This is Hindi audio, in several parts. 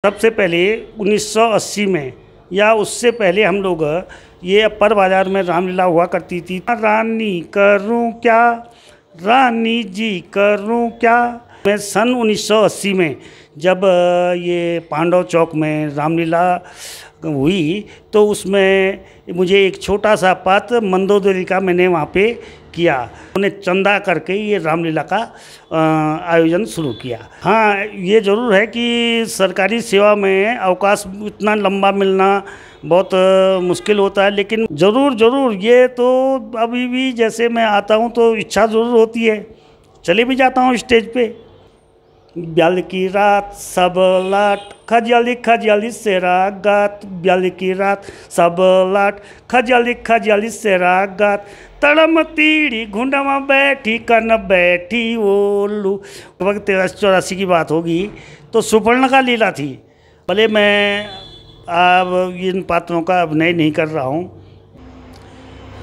सबसे पहले 1980 में या उससे पहले हम लोग ये अपर बाज़ार में रामलीला हुआ करती थी। रानी करूं क्या, रानी जी करूं क्या। मैं सन 1980 में जब ये पांडव चौक में रामलीला हुई तो उसमें मुझे एक छोटा सा पात्र मंदोदरी का मैंने वहाँ पे किया। उन्हें चंदा करके ये रामलीला का आयोजन शुरू किया। हाँ, ये ज़रूर है कि सरकारी सेवा में अवकाश इतना लंबा मिलना बहुत मुश्किल होता है, लेकिन ज़रूर ये तो अभी भी जैसे मैं आता हूँ तो इच्छा ज़रूर होती है, चले भी जाता हूँ स्टेज पे। ब्याल की रात सब लाट खजली से रागात, ब्याल की रात सब लाट खजली से रागात, तड़म तीड़ी घुंडमा बैठी कन बैठी ओलू। वक्त 1384 की बात होगी तो सुपर्ण का लीला थी। भले मैं अब इन पात्रों का अभिनय नहीं कर रहा हूँ।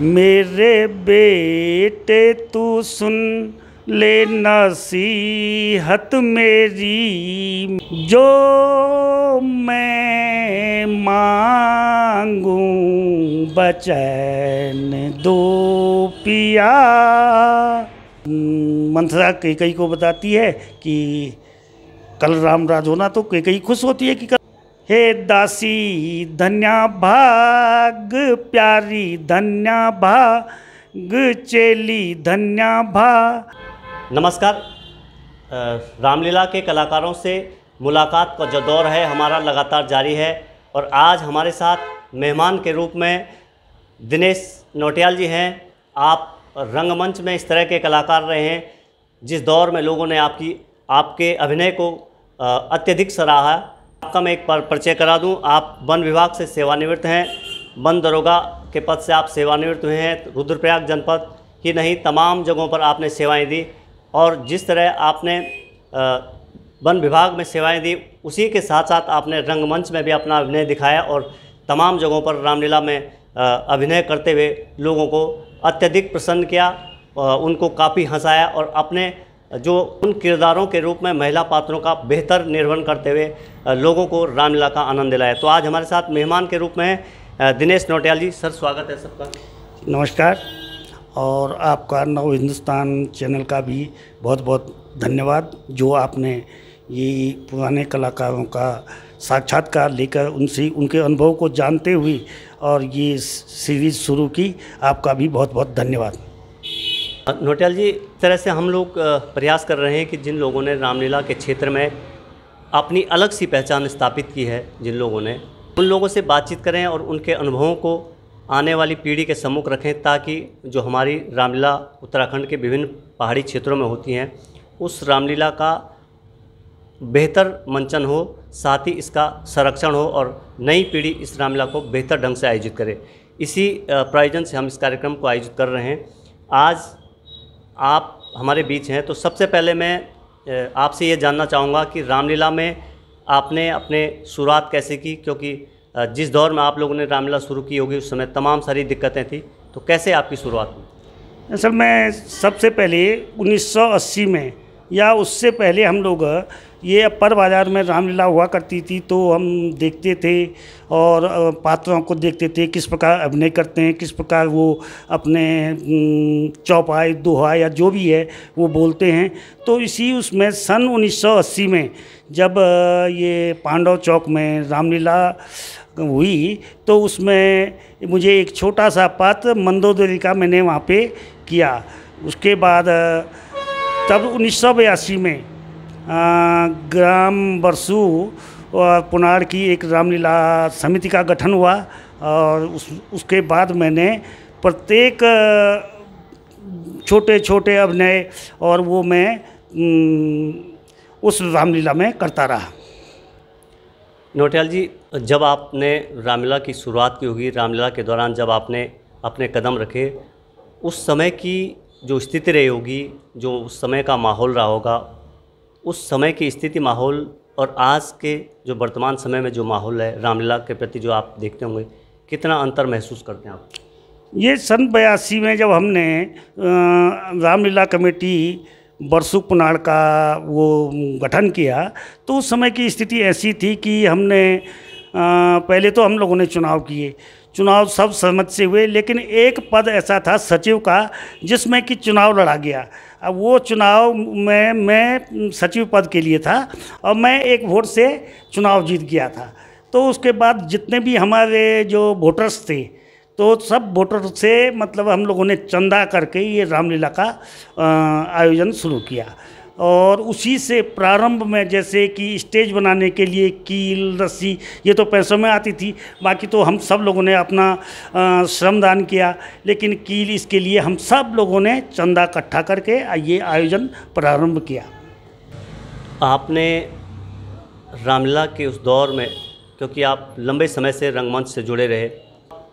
मेरे बेटे तू सुन ले नसीहत मेरी, जो मैं मांगूं बचन दो पिया। मंथरा कैकई को बताती है कि कल राम राज होना, तो कैकई खुश होती है कि कल हे दासी धन्या भाग प्यारी, धन्या भाग चेली, धन्या भाग। नमस्कार। रामलीला के कलाकारों से मुलाकात का जो दौर है हमारा लगातार जारी है और आज हमारे साथ मेहमान के रूप में दिनेश नौटियाल जी हैं। आप रंगमंच में इस तरह के कलाकार रहे हैं जिस दौर में लोगों ने आपके अभिनय को अत्यधिक सराहा। आपका मैं एक परिचय करा दूं। आप वन विभाग से सेवानिवृत्त हैं, वन दरोगा के पद से आप सेवानिवृत्त हुए हैं। रुद्रप्रयाग जनपद ही नहीं तमाम जगहों पर आपने सेवाएं दी और जिस तरह आपने वन विभाग में सेवाएं दी उसी के साथ साथ आपने रंगमंच में भी अपना अभिनय दिखाया और तमाम जगहों पर रामलीला में अभिनय करते हुए लोगों को अत्यधिक प्रसन्न किया, उनको काफ़ी हंसाया और अपने जो उन किरदारों के रूप में महिला पात्रों का बेहतर निर्वहन करते हुए लोगों को रामलीला का आनंद दिलाया। तो आज हमारे साथ मेहमान के रूप में दिनेश नौटियाल जी। सर, स्वागत है सबका। नमस्कार। और आपका नव हिंदुस्तान चैनल का भी बहुत बहुत धन्यवाद, जो आपने ये पुराने कलाकारों का साक्षात्कार लेकर उनसे उनके अनुभव को जानते हुए और ये सीरीज़ शुरू की। आपका भी बहुत बहुत धन्यवाद। नौटियाल जी, इस तरह से हम लोग प्रयास कर रहे हैं कि जिन लोगों ने रामलीला के क्षेत्र में अपनी अलग सी पहचान स्थापित की है, जिन लोगों ने, उन लोगों से बातचीत करें और उनके अनुभवों को आने वाली पीढ़ी के सम्मुख रखें ताकि जो हमारी रामलीला उत्तराखंड के विभिन्न पहाड़ी क्षेत्रों में होती हैं उस रामलीला का बेहतर मंचन हो, साथ ही इसका संरक्षण हो और नई पीढ़ी इस रामलीला को बेहतर ढंग से आयोजित करे। इसी प्रायोजन से हम इस कार्यक्रम को आयोजित कर रहे हैं। आज आप हमारे बीच हैं तो सबसे पहले मैं आपसे ये जानना चाहूँगा कि रामलीला में आपने अपने शुरुआत कैसे की, क्योंकि जिस दौर में आप लोगों ने रामलीला शुरू की होगी उस समय तमाम सारी दिक्कतें थी, तो कैसे आपकी शुरुआत हुई? असल में सबसे पहले 1980 में या उससे पहले हम लोग ये अपर बाज़ार में रामलीला हुआ करती थी तो हम देखते थे और पात्रों को देखते थे किस प्रकार अभिनय करते हैं, किस प्रकार वो अपने चौपाई दोहा या जो भी है वो बोलते हैं। तो इसी उसमें सन 1980 में जब ये पांडव चौक में रामलीला हुई तो उसमें मुझे एक छोटा सा पात्र मंदोदरी का मैंने वहाँ पे किया। उसके बाद तब 1982 में ग्राम बरसू और पुनार की एक रामलीला समिति का गठन हुआ और उसके बाद मैंने प्रत्येक छोटे छोटे अभिनय और वो मैं उस रामलीला में करता रहा। नौटियाल जी, जब आपने रामलीला की शुरुआत की होगी, रामलीला के दौरान जब आपने अपने कदम रखे, उस समय की जो स्थिति रही होगी, जो उस समय का माहौल रहा होगा, उस समय की स्थिति माहौल और आज के जो वर्तमान समय में जो माहौल है रामलीला के प्रति जो आप देखते होंगे, कितना अंतर महसूस करते हैं आप? ये सन 82 में जब हमने रामलीला कमेटी बरसु पुनाड़ का वो गठन किया, तो उस समय की स्थिति ऐसी थी कि हमने पहले तो हम लोगों ने चुनाव किए, चुनाव सब सहमत से हुए, लेकिन एक पद ऐसा था सचिव का जिसमें कि चुनाव लड़ा गया। अब वो चुनाव में मैं सचिव पद के लिए था और मैं एक वोट से चुनाव जीत गया था। तो उसके बाद जितने भी हमारे जो वोटर्स थे, तो सब वोटर से मतलब हम लोगों ने चंदा करके ये रामलीला का आयोजन शुरू किया। और उसी से प्रारंभ में जैसे कि स्टेज बनाने के लिए कील, रस्सी, ये तो पैसों में आती थी, बाकी तो हम सब लोगों ने अपना श्रमदान किया, लेकिन कील इसके लिए हम सब लोगों ने चंदा इकट्ठा करके ये आयोजन प्रारंभ किया। आपने रामलीला के उस दौर में, क्योंकि आप लंबे समय से रंगमंच से जुड़े रहे,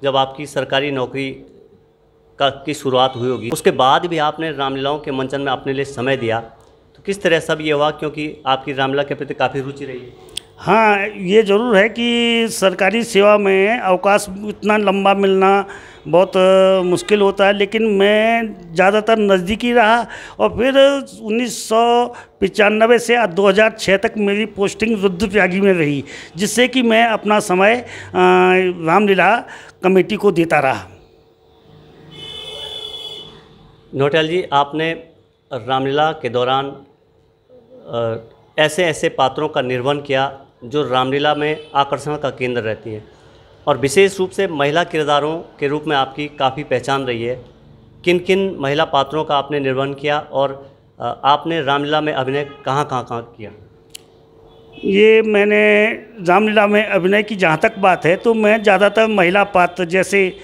जब आपकी सरकारी नौकरी की शुरुआत हुई होगी, उसके बाद भी आपने रामलीलाओं के मंचन में अपने लिए समय दिया, तो किस तरह सब ये हुआ, क्योंकि आपकी रामलीला के प्रति काफ़ी रुचि रही है? हाँ, ये ज़रूर है कि सरकारी सेवा में अवकाश इतना लंबा मिलना बहुत मुश्किल होता है, लेकिन मैं ज़्यादातर नज़दीकी रहा और फिर 1995 से 2006 तक मेरी पोस्टिंग रुद्रप्रयागी में रही, जिससे कि मैं अपना समय रामलीला कमेटी को देता रहा। नौटियाल जी, आपने रामलीला के दौरान ऐसे ऐसे पात्रों का निर्वहन किया जो रामलीला में आकर्षण का केंद्र रहती है, और विशेष रूप से महिला किरदारों के रूप में आपकी काफ़ी पहचान रही है। किन किन महिला पात्रों का आपने निर्वहन किया और आपने रामलीला में अभिनय कहाँ कहाँ किया? ये मैंने रामलीला में अभिनय की जहाँ तक बात है, तो मैं ज़्यादातर महिला पात्र, जैसे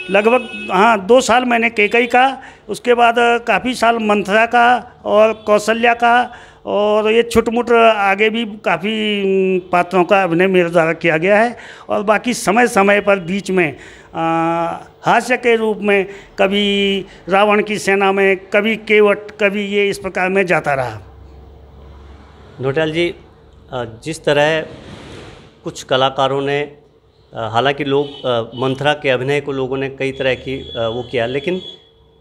लगभग 2 साल मैंने कैकेयी का, उसके बाद काफ़ी साल मंथरा का और कौशल्या का, और ये छुटमुट आगे भी काफ़ी पात्रों का अभिनय मेरे द्वारा किया गया है। और बाकी समय समय पर बीच में हास्य के रूप में कभी रावण की सेना में, कभी केवट, कभी ये इस प्रकार में जाता रहा। नौटियाल जी, जिस तरह कुछ कलाकारों ने, हालांकि लोग मंथरा के अभिनय को लोगों ने कई तरह की वो किया, लेकिन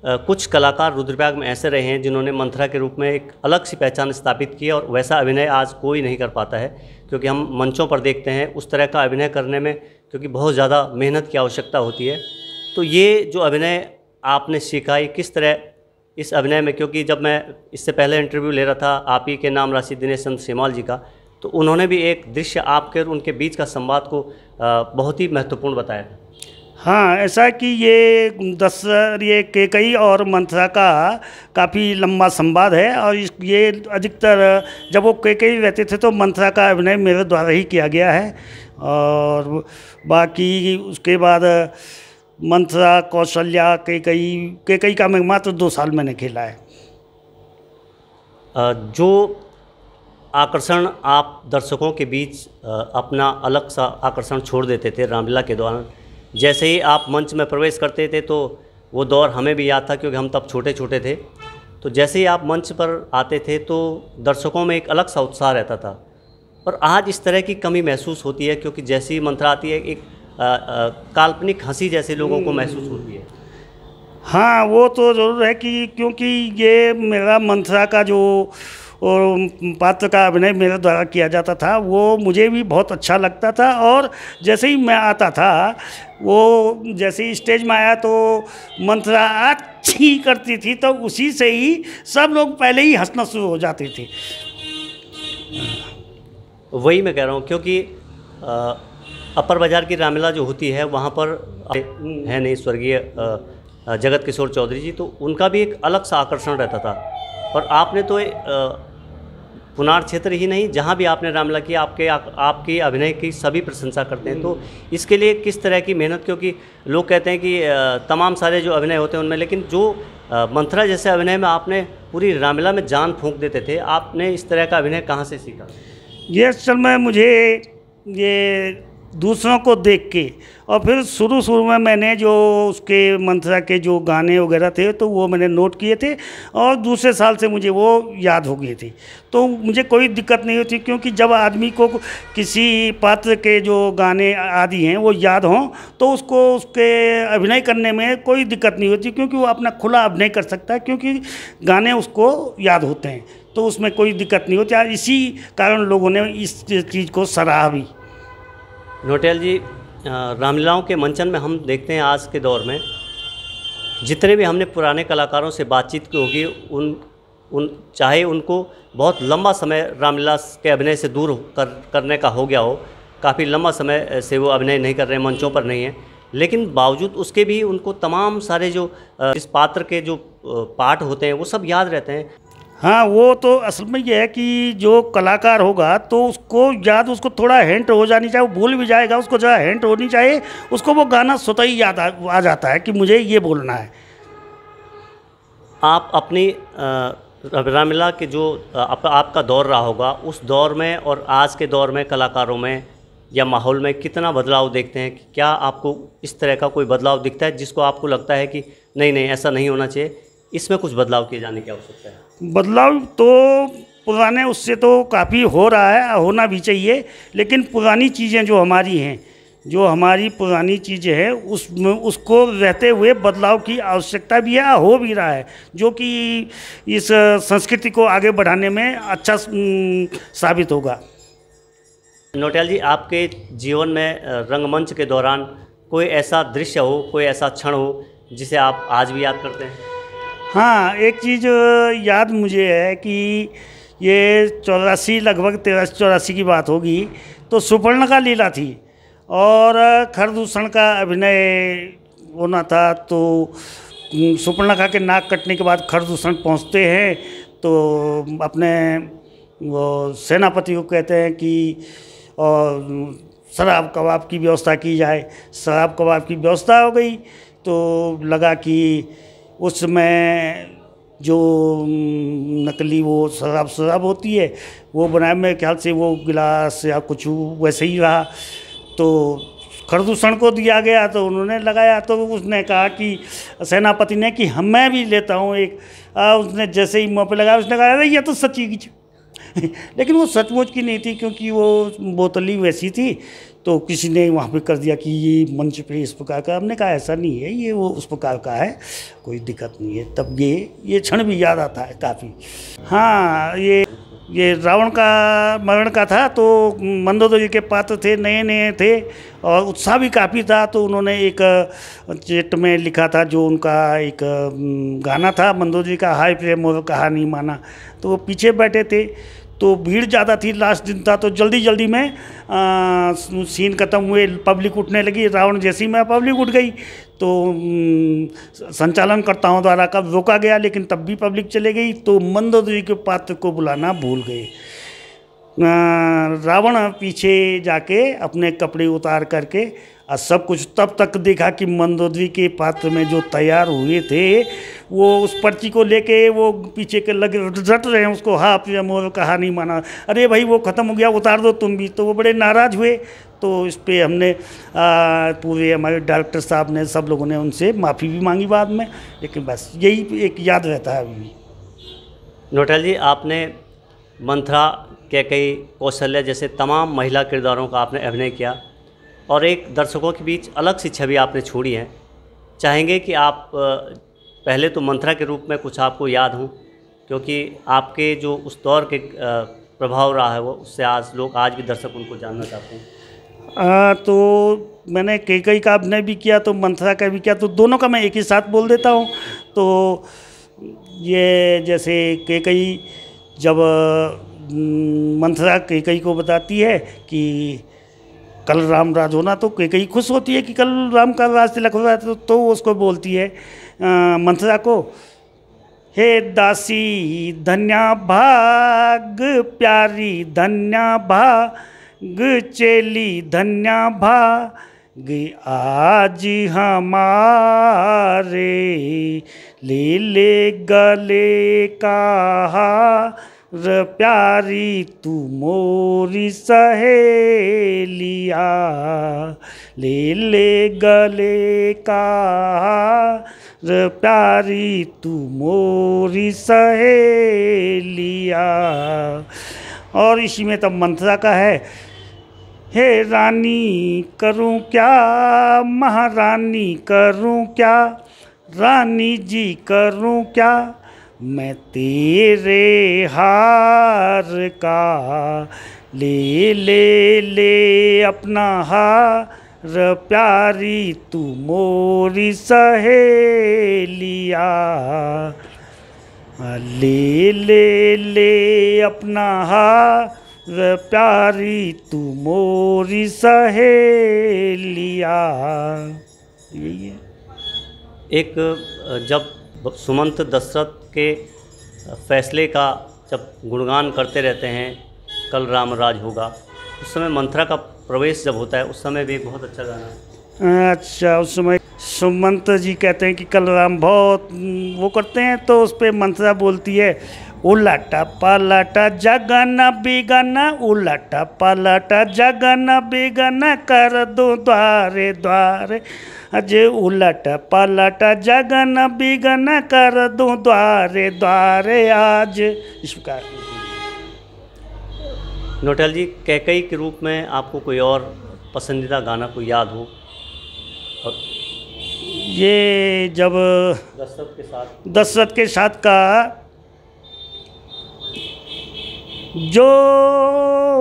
कुछ कलाकार रुद्रप्रयाग में ऐसे रहे हैं जिन्होंने मंथरा के रूप में एक अलग सी पहचान स्थापित की, और वैसा अभिनय आज कोई नहीं कर पाता है। क्योंकि हम मंचों पर देखते हैं उस तरह का अभिनय करने में क्योंकि बहुत ज़्यादा मेहनत की आवश्यकता होती है। तो ये जो अभिनय आपने सीखा, ये किस तरह इस अभिनय में, क्योंकि जब मैं इससे पहले इंटरव्यू ले रहा था आप ही के नाम राशि दिनेश चंद्र सेमाल जी का, तो उन्होंने भी एक दृश्य आपके और उनके बीच का संवाद को बहुत ही महत्वपूर्ण बताया। हाँ, ऐसा कि ये कैकेयी और मंथरा का काफ़ी लंबा संवाद है, और ये अधिकतर जब वो कैकेयी रहते थे तो मंथरा का अभिनय मेरे द्वारा ही किया गया है, और बाकी उसके बाद मंथरा, कौशल्या, कैकेयी का मैं मात्र 2 साल मैंने खेला है। जो आकर्षण आप दर्शकों के बीच अपना अलग सा आकर्षण छोड़ देते थे रामलीला के दौरान, जैसे ही आप मंच में प्रवेश करते थे, तो वो दौर हमें भी याद था क्योंकि हम तब छोटे छोटे थे। तो जैसे ही आप मंच पर आते थे तो दर्शकों में एक अलग सा उत्साह रहता था, और आज इस तरह की कमी महसूस होती है, क्योंकि जैसे ही मंथरा आती है एक काल्पनिक हंसी जैसे लोगों को महसूस होती है। हाँ, वो तो ज़रूर है कि क्योंकि ये मेरा मंथरा का जो और पात्र का अभिनय मेरे द्वारा किया जाता था, वो मुझे भी बहुत अच्छा लगता था, और जैसे ही मैं आता था, वो जैसे ही स्टेज में आया तो मंथरा अच्छी करती थी, तो उसी से ही सब लोग पहले ही हंसना शुरू हो जाते थे। वही मैं कह रहा हूँ, क्योंकि अपर बाज़ार की रामलीला जो होती है वहाँ पर है नहीं स्वर्गीय जगत किशोर चौधरी जी, तो उनका भी एक अलग सा आकर्षण रहता था। और आपने तो पुनाड़ क्षेत्र ही नहीं, जहाँ भी आपने रामलीला की, आपके अभिनय की सभी प्रशंसा करते हैं। तो इसके लिए किस तरह की मेहनत, क्योंकि लोग कहते हैं कि तमाम सारे जो अभिनय होते हैं उनमें, लेकिन जो मंथरा जैसे अभिनय में आपने पूरी रामलीला में जान फूंक देते थे, आपने इस तरह का अभिनय कहाँ से सीखा? ये असल में मुझे ये दूसरों को देख के। और फिर शुरू में मैंने जो उसके मंत्रा के जो गाने वगैरह थे तो वो मैंने नोट किए थे, और दूसरे साल से मुझे वो याद हो गए थे। तो मुझे कोई दिक्कत नहीं होती, क्योंकि जब आदमी को किसी पात्र के जो गाने आदि हैं वो याद हों तो उसको उसके अभिनय करने में कोई दिक्कत नहीं होती, क्योंकि वो अपना खुला अभिनय कर सकता है, क्योंकि गाने उसको याद होते हैं, तो उसमें कोई दिक्कत नहीं होती। और इसी कारण लोगों ने इस चीज़ को सराहा भी। नौटियाल जी, रामलीलाओं के मंचन में हम देखते हैं आज के दौर में जितने भी हमने पुराने कलाकारों से बातचीत की होगी, उन चाहे उनको बहुत लंबा समय रामलीला के अभिनय से दूर करने का हो गया हो, काफ़ी लंबा समय से वो अभिनय नहीं कर रहे हैं, मंचों पर नहीं हैं, लेकिन बावजूद उसके भी उनको तमाम सारे जो इस पात्र के जो पाठ होते हैं वो सब याद रहते हैं। हाँ, वो तो असल में ये है कि जो कलाकार होगा तो उसको याद, उसको थोड़ा हिंट हो जानी चाहिए, वो भूल भी जाएगा, उसको जहाँ हिंट होनी चाहिए, उसको वो गाना स्वतः ही याद आ जाता है कि मुझे ये बोलना है। आप अपनी रामलीला के जो आपका दौर रहा होगा, उस दौर में और आज के दौर में कलाकारों में या माहौल में कितना बदलाव देखते हैं? क्या आपको इस तरह का कोई बदलाव दिखता है जिसको आपको लगता है कि नहीं ऐसा नहीं होना चाहिए, इसमें कुछ बदलाव किए जाने की आवश्यकता है? बदलाव तो पुराने उससे तो काफ़ी हो रहा है, होना भी चाहिए, लेकिन पुरानी चीज़ें जो हमारी हैं, जो हमारी पुरानी चीज़ें हैं, उसको रहते हुए बदलाव की आवश्यकता भी है, हो भी रहा है, जो कि इस संस्कृति को आगे बढ़ाने में अच्छा साबित होगा। नौटियाल जी, आपके जीवन में रंगमंच के दौरान कोई ऐसा दृश्य हो, कोई ऐसा क्षण हो जिसे आप आज भी याद करते हैं? हाँ, एक चीज़ याद मुझे है कि ये 84 लगभग 83-84 की बात होगी, तो सुपर्णखा लीला थी और खरदूषण का अभिनय होना था। तो सुपर्णखा के नाक कटने के बाद खरदूषण पहुंचते हैं, तो अपने वो सेनापति को कहते हैं कि शराब कबाब की व्यवस्था की जाए। शराब कबाब की व्यवस्था हो गई, तो लगा कि उसमें जो नकली वो शराब होती है वो बनाए, मेरे ख्याल से वो गिलास या कुछ वैसे ही रहा, तो खरदूषण को दिया गया, तो उन्होंने लगाया, तो उसने कहा कि सेनापति ने कि मैं भी लेता हूँ एक। उसने जैसे ही मुँह पे लगाया, उसने कहा अरे ये तो सच्ची की लेकिन वो सचमुच की नहीं थी, क्योंकि वो बोतल ही वैसी थी, तो किसी ने वहाँ पे कर दिया कि ये मंच पे इस प्रकार का। हमने कहा ऐसा नहीं है, ये वो उस प्रकार का है, कोई दिक्कत नहीं है। तब ये क्षण भी याद आता है काफ़ी। हाँ, ये रावण का मरण का था, तो मंदोदरी के पात्र थे, नए थे और उत्साह भी काफ़ी था, तो उन्होंने एक चिट में लिखा था, जो उनका एक गाना था मंदोदरी का, हाय प्रेम मोर कहानी माना। तो वो पीछे बैठे थे, तो भीड़ ज़्यादा थी, लास्ट दिन था, तो जल्दी में सीन ख़त्म हुए, पब्लिक उठने लगी। रावण जैसी में पब्लिक उठ गई, तो संचालनकर्ताओं द्वारा कब रोका गया, लेकिन तब भी पब्लिक चले गई, तो मंदोदरी के पात्र को बुलाना भूल गए। रावण पीछे जाके अपने कपड़े उतार करके और सब कुछ तब तक देखा कि मंदोदरी के पात्र में जो तैयार हुए थे, वो उस पर्ची को लेके वो पीछे के लगे रट रहे हैं उसको, हाँ प्रिय मोर कहानी माना। अरे भाई वो ख़त्म हो गया, उतार दो तुम भी। तो वो बड़े नाराज़ हुए, तो इस पर हमने पूरे हमारे डायरेक्टर साहब ने, सब लोगों ने उनसे माफ़ी भी मांगी बाद में, लेकिन बस यही एक याद रहता है अभी भी। नौटियाल जी, आपने मंथरा, कैकेयी, कौशल्या जैसे तमाम महिला किरदारों का आपने अभिनय किया और एक दर्शकों के बीच अलग सी छवि आपने छोड़ी है। चाहेंगे कि आप पहले तो मंथरा के रूप में कुछ आपको याद हों, क्योंकि आपके जो उस दौर के प्रभाव रहा है वो, उससे आज भी दर्शक उनको जानना चाहते हैं। तो मैंने कैकेयी का अभिनय भी किया, तो मंथरा का भी किया, तो दोनों का मैं एक ही साथ बोल देता हूँ। तो ये जैसे कैकेयी जब मंथरा कैकेयी को बताती है कि कल राम राज होना, तो कैकेयी खुश होती है कि कल राम का राज तिलक हो रहा है, तो उसको बोलती है मंथरा को, हे दासी धन्या भाग प्यारी, धन्या भाग चेली, धन्या भाग आज हमारे, ले गले का हार प्यारी, तू मोरी सहेली लिया, ले ले गले का हार प्यारी तू मोरी सहेलिया। और इसी में तब मंत्रा का है, हे रानी करूं क्या, महारानी करूं क्या, रानी जी करूं क्या, मैं तेरे हार का ले ले ले अपना हार प्यारी तू मोरी सहेलिया, ले ले ले अपना हार प्यारी तू मोरी सहेलिया। यही है। एक जब सुमंत दशरथ के फैसले का जब गुणगान करते रहते हैं, कल राम राज होगा, उस समय मंत्रा का प्रवेश जब होता है उस समय भी एक बहुत अच्छा गाना है। अच्छा, उस समय सुमंत जी कहते हैं कि कल राम बहुत वो करते हैं, तो उस पर मंत्रा बोलती है, उलाटा पलाटा जगना बिगना, उलाटा पलाटा जगना बिगना कर दो द्वारे द्वारे, अजय उलट पलट जगन बिगन कर दो द्वारे द्वारे आज। इस प्रकार। नौटियाल जी, कैकई के रूप में आपको कोई और पसंदीदा गाना कोई याद हो? और ये जब दशरथ के साथ का, जो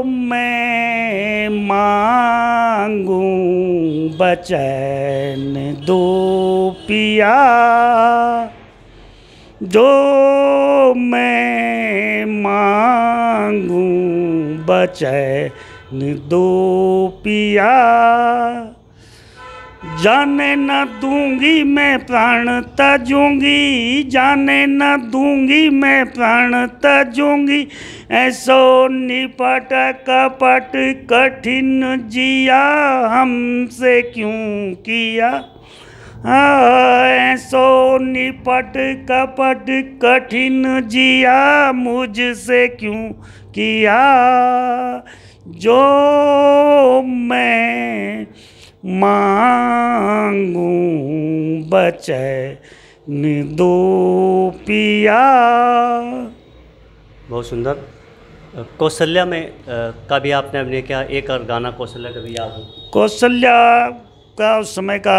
मैं मांगूं बचन दो पिया, जो मैं मांगूं बचन दो पिया, जाने न दूंगी मैं प्राण तजूंगी, जाने न दूंगी मैं प्राण तजूंगी, ऐसो निपट कपट कठिन जिया हमसे क्यों किया, ऐसो निपट कपट कठिन जिया मुझसे क्यों किया, जो मैं मांगूं बचन दो पिया। बहुत सुंदर। कौशल्या में का भी आपने अभिनय किया, एक और गाना कौशल्या का भी याद हो? कौशल्या का उस समय का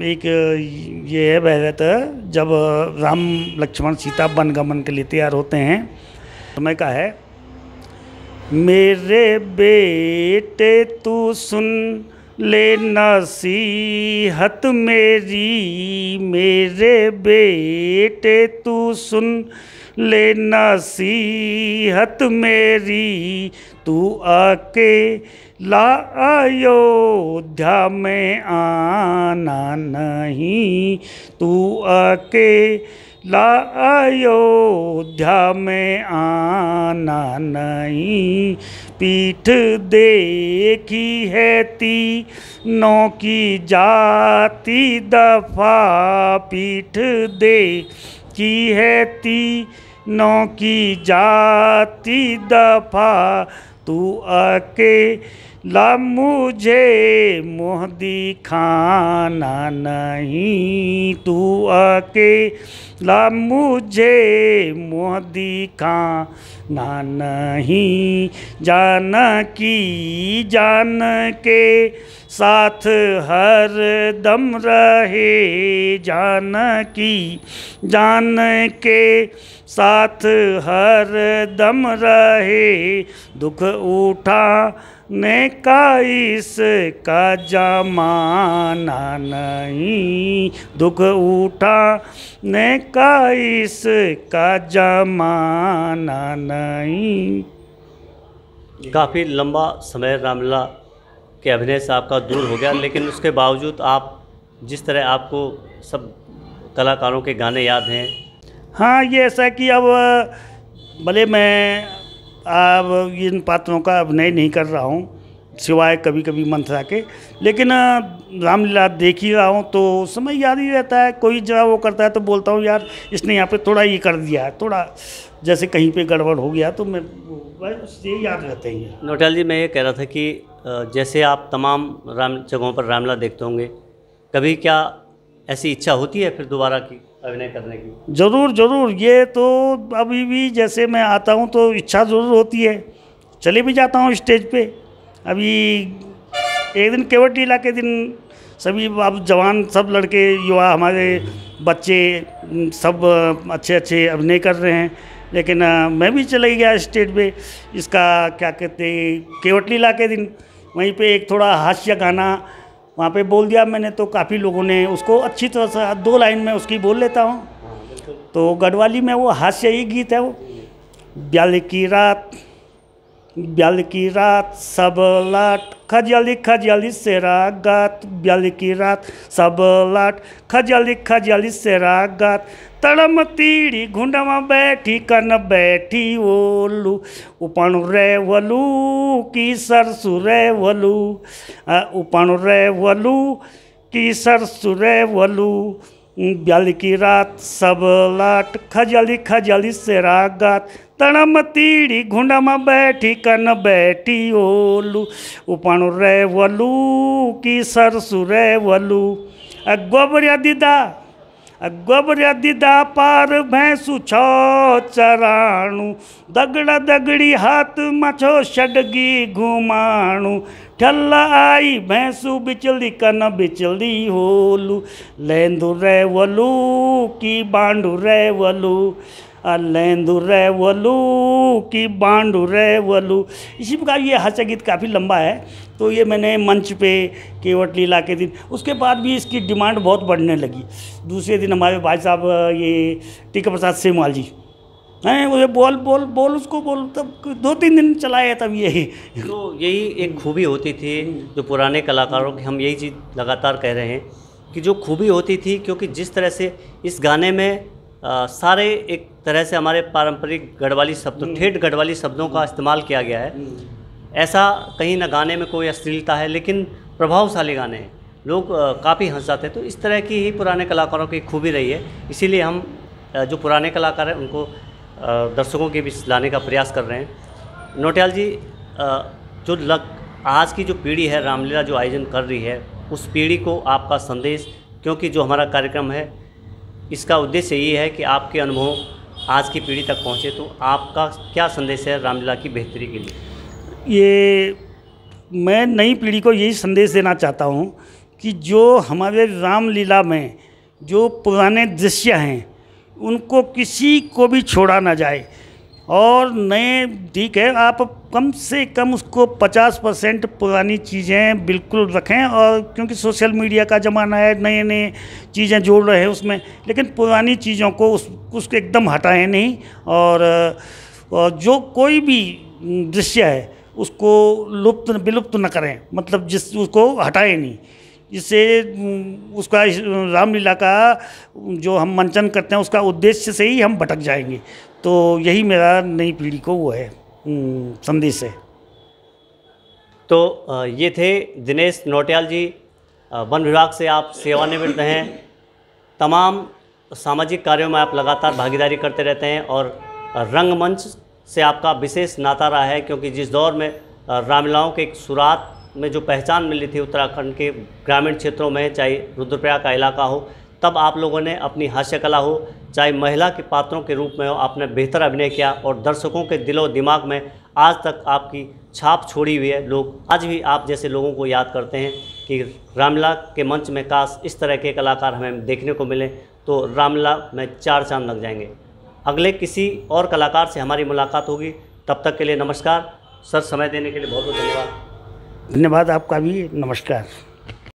एक ये है वहरत, जब राम लक्ष्मण सीता वनगमन के लिए तैयार होते हैं, समय का है, मेरे बेटे तू सुन ले नसीहत मेरी, मेरे बेटे तू सुन ले नसीहत मेरी, तू अकेला अयोध्या में आना नहीं, तू अकेला अयोध्या में आना नहीं, पीठ देखी है तीनों की जाति दफा, पीठ देखी है तीनों की जाति दफा, तू अकेला मुझे मुँह दिखाना नहीं, तू अकेला मुझे मुँह दिखाना नहीं, जानकी जान के साथ हर दम रहे, जानकी जान के साथ हर दम रहे, दुख उठाने का इसका जमाना नहीं, दुख उठाने का इसका जमाना नहीं। काफ़ी लंबा समय रामलीला के अभिनय से आपका दूर हो गया, लेकिन उसके बावजूद आप जिस तरह आपको सब कलाकारों के गाने याद हैं। हाँ, ये ऐसा कि अब भले मैं अब इन पात्रों का अभिनय नहीं कर रहा हूँ, सिवाय कभी कभी मंथरा के। लेकिन रामलीला देख ही रहा हूँ तो समय याद ही रहता है। कोई जरा वो करता है तो बोलता हूँ यार इसने यहाँ पे थोड़ा ये कर दिया है, थोड़ा जैसे कहीं पे गड़बड़ हो गया तो मैं उससे याद रहते हैं। नौटियाल जी, मैं ये कह रहा था कि जैसे आप तमाम राम जगहों पर रामलीला देखते होंगे, कभी क्या ऐसी इच्छा होती है फिर दोबारा की अभिनय करने की? ज़रूर ज़रूर, ये तो अभी भी जैसे मैं आता हूँ तो इच्छा ज़रूर होती है, चले भी जाता हूँ स्टेज पे। अभी एक दिन केवट लीला के दिन सभी अब जवान सब लड़के युवा हमारे बच्चे सब अच्छे अच्छे अभिनय कर रहे हैं, लेकिन मैं भी चले गया स्टेज पे। इसका क्या कहते केवट लीला के दिन वहीं पे एक थोड़ा हास्य गाना वहाँ पे बोल दिया मैंने, तो काफ़ी लोगों ने उसको अच्छी तरह से 2 लाइन में उसकी बोल लेता हूँ। तो गढ़वाली में वो हास्य ही गीत है वो, ब्याल की रात सब लाट खजली खजली से रागात, ब्याल की रात सब लाट खजली खजली से रागात, तड़म तीड़ी घुंडमा बैठी कन बैठी ओलू, उपण रे वलू की सरसु रे वलू, उपण रे वलू की सरसु रे वलू, ब्याल की रात सब लाट खजली खजली से रागात, तड़म तीड़ी घुंडमा बैठी कन बैठी ओलू, उपण रे वलू की सरसु रे वलू, गोबरिया दीदा पार भैंसु छो चराणु, दगड़ा दगड़ी हाथ मछो छडगी घुमाणु, ठल्ला आई भैंसु बिचली कन बिचली होलू, लेंदु रे वलू की बांडू रे वलू, लेंदु रे वलू की बांडू रे वलू। इसी प्रकार ये हास्य गीत काफ़ी लंबा है, तो ये मैंने मंच पे केवट लीला के दिन, उसके बाद भी इसकी डिमांड बहुत बढ़ने लगी। दूसरे दिन हमारे भाई साहब ये टीका प्रसाद सेमवाल जी हैं, उसे बोल बोल बोल उसको बोल, तब 2-3 दिन चलाए तब यही। तो यही एक खूबी होती थी जो पुराने कलाकारों की, हम यही चीज़ लगातार कह रहे हैं कि जो खूबी होती थी, क्योंकि जिस तरह से इस गाने में सारे एक तरह से हमारे पारंपरिक गढ़वाली शब्दों, ठेठ गढ़वाली शब्दों का इस्तेमाल किया गया है। ऐसा कहीं ना गाने में कोई अश्लीलता है, लेकिन प्रभावशाली गाने हैं, लोग काफ़ी हंस जाते हैं। तो इस तरह की ही पुराने कलाकारों की खूबी रही है, इसीलिए हम जो पुराने कलाकार हैं उनको दर्शकों के बीच लाने का प्रयास कर रहे हैं। नौटियाल जी, आज की जो पीढ़ी है रामलीला जो आयोजन कर रही है, उस पीढ़ी को आपका संदेश, क्योंकि जो हमारा कार्यक्रम है इसका उद्देश्य यही है कि आपके अनुभव आज की पीढ़ी तक पहुँचे, तो आपका क्या संदेश है रामलीला की बेहतरी के लिए? ये मैं नई पीढ़ी को यही संदेश देना चाहता हूँ कि जो हमारे रामलीला में जो पुराने दृश्य हैं उनको किसी को भी छोड़ा ना जाए, और नए ठीक है आप कम से कम उसको 50% पुरानी चीज़ें बिल्कुल रखें, और क्योंकि सोशल मीडिया का ज़माना है, नए नए चीज़ें जोड़ रहे हैं उसमें, लेकिन पुरानी चीज़ों को उसको एकदम हटाएं नहीं, और जो कोई भी दृश्य है उसको विलुप्त न करें, मतलब उसको हटाएं नहीं, जिससे उसका रामलीला का जो हम मंचन करते हैं उसका उद्देश्य से ही हम भटक जाएंगे। तो यही मेरा नई पीढ़ी को वो है संदेश है। तो ये थे दिनेश नौटियाल जी, वन विभाग से आप सेवानिवृत्त हैं। तमाम सामाजिक कार्यों में आप लगातार भागीदारी करते रहते हैं, और रंगमंच से आपका विशेष नाता रहा है, क्योंकि जिस दौर में रामलीलाओं के एक शुरुआत में जो पहचान मिली थी उत्तराखंड के ग्रामीण क्षेत्रों में, चाहे रुद्रप्रयाग का इलाका हो, तब आप लोगों ने अपनी हास्य कला हो, चाहे महिला के पात्रों के रूप में हो, आपने बेहतर अभिनय किया और दर्शकों के दिलो दिमाग में आज तक आपकी छाप छोड़ी हुई है। लोग आज भी आप जैसे लोगों को याद करते हैं कि रामलीला के मंच में काश इस तरह के कलाकार हमें देखने को मिले तो रामलीला में 4 चांद लग जाएंगे। अगले किसी और कलाकार से हमारी मुलाकात होगी, तब तक के लिए नमस्कार। सर, समय देने के लिए बहुत बहुत धन्यवाद। धन्यवाद आपका भी, नमस्कार।